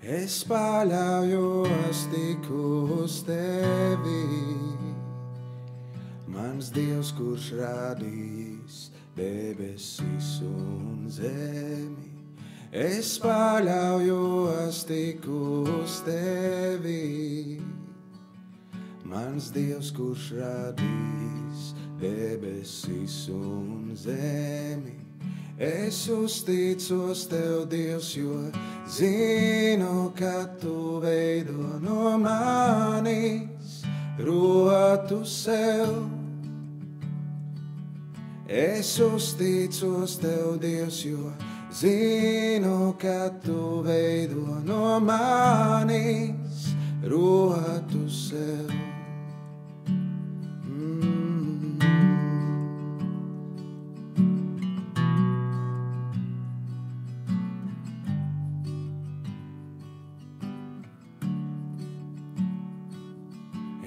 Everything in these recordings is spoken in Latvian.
Es paļaujos tik uz tevi, mans Dievs, kurš radījis debesis un zemi. Es paļaujos tik uz tevi, mans Dievs, kurš radījis debesis un zemi. Es uzticos tev, Dievs, jo zinu, ka tu veido no manis rotu sev. Es uzticos tev, Dievs, jo zinu, ka tu veido no manis rotu sev.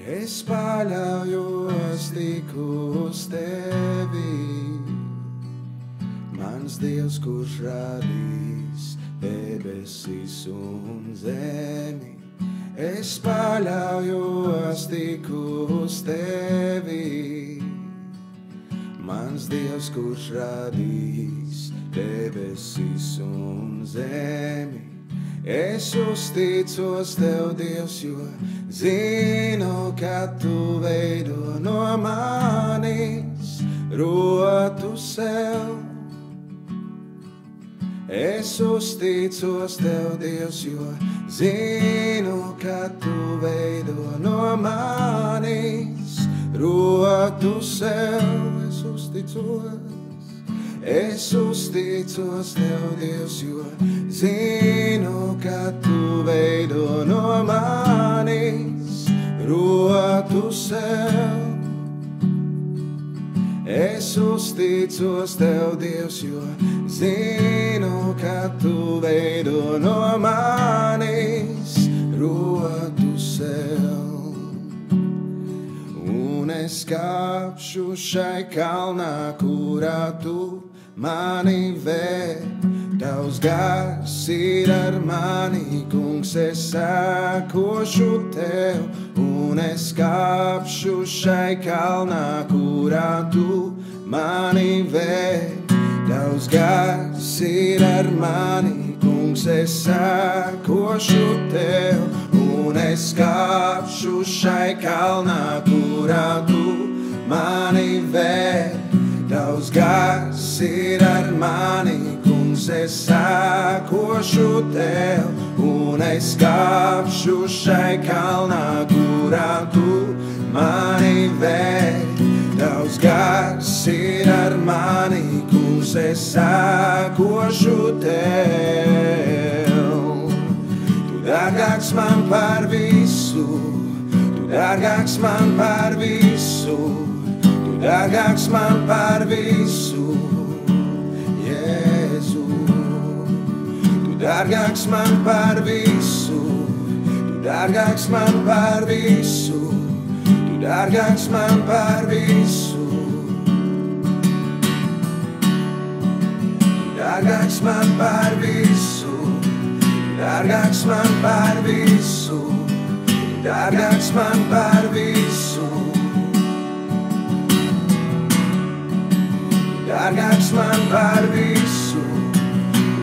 Es paļaujos tik uz tevi, mans Dievs, kurš radījis debesis un zemi. Es paļaujos tik uz tevi, mans Dievs, kurš radījis debesis un zemi. Es uzticos tev, Dievs, jo zinu, ka tu veido no manis rotu sev. Es uzticos tev, Dievs, jo zinu, ka tu veido no manis rotu sev. Es uzticos tev, Dievs, jo zinu, ka tu veido no manis rotu sev. Es uzticos tev, Dievs, jo zinu, ka tu veido no manis rotu sev. Un es kāpšu šai kalnā, kurā tu mani vēd. Tavs gars ir ar mani, kungs, es sekošu tev. Un es kāpšu šai kalnā, kurā tu mani vēd. Tavs gars ir ar mani, kungs, es sekošu tev. Un es kāpšu šai kalnā, kurā tu mani vēd. Tavs gars ir ar mani, kungs, es sekošu tev. Un es kāpšu šai kalnā, kurā tu mani vēd. Tavs gars ir ar mani, kungs, es sekošu tev. Tu dārgāks man par visu, tu dārgāks man par visu. Dārgāks man par visu, Jēzu. Tu dārgāks man par visu, tu dārgāks man par visu, tu dārgāks man par visu. Tu dārgāks man par visu, tu dārgāks man par visu, tu dārgāks man par visu. Dārgāks man par visu,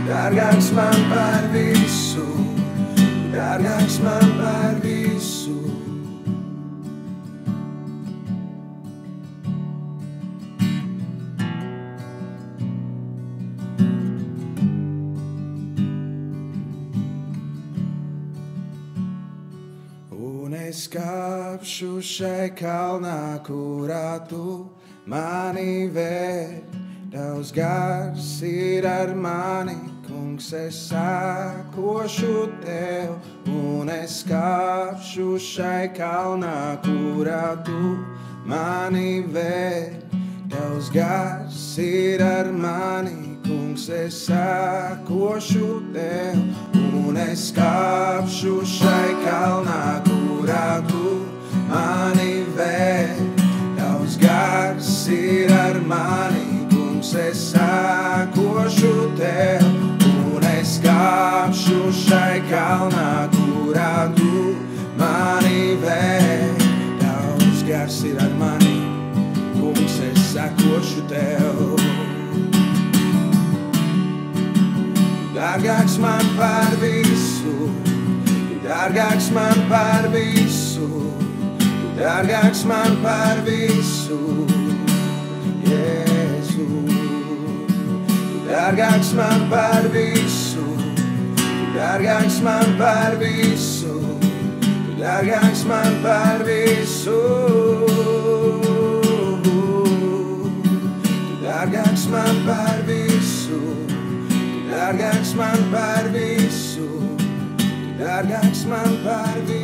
dārgāks man par visu, dārgāks man par visu. Un es kāpšu šai kalnā, kurā tu mani vēd. Tavs gars ir ar mani, kungs, es sekošu tev. Un es kāpšu šai kalnā, kurā tu mani vēd. Tavs gars ir ar mani, kungs, es sekošu tev. Un es kāpšu šai kalnā, kurā tu mani vēd. Tavs gars ir ar mani, es sekošu tev, un es kāpšu šai kalnā, dārgāks man par visu, dārgāks man par visu, dārgāks man par visu, Jēzu. Dārgāks man par visu, dārgāks man par visu, dārgāks man par visu. Dārgāks man par visu, dārgāks man par visu, dārgāks man par visu.